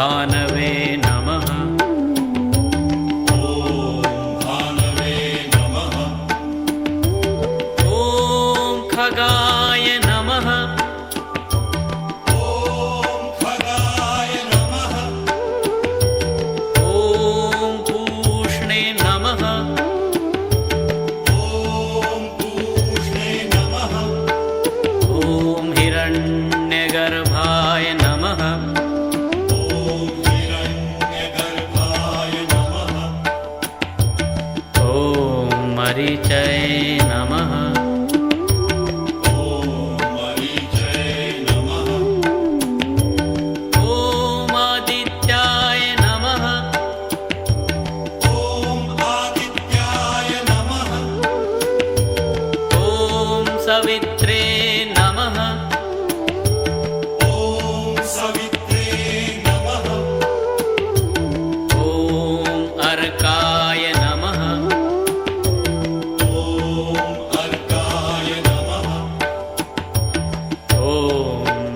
भानवे नमः। ॐ खगाय नमः। ॐ पूष्णे नमः। ॐ हिरण्यगर्भाय नमः। ॐ मरीचये नमः। ॐ आदित्याय नमः। ॐ सवित्रे नमः। ॐ अर्काय नमः। ॐ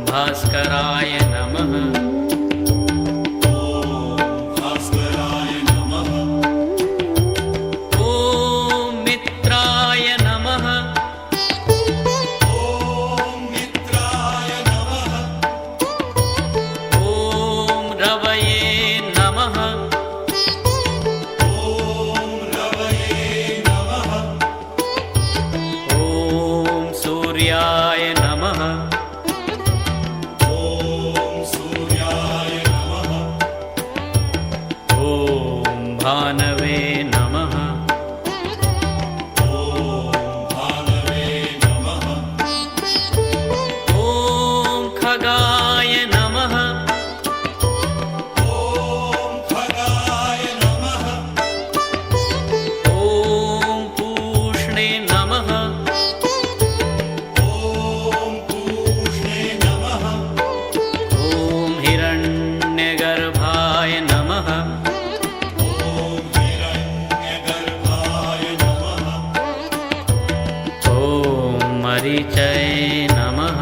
भास्कराय नमः। ॐ मित्राय नमः। ॐ रवये नमः। ॐ सूर्याय नमः। ॐ भानवे नमः। ॐ खगाय नमः। ॐ पूष्णे नमः। ॐ हिरण्यगर्भाय नमः। ॐ मरीचये नमः।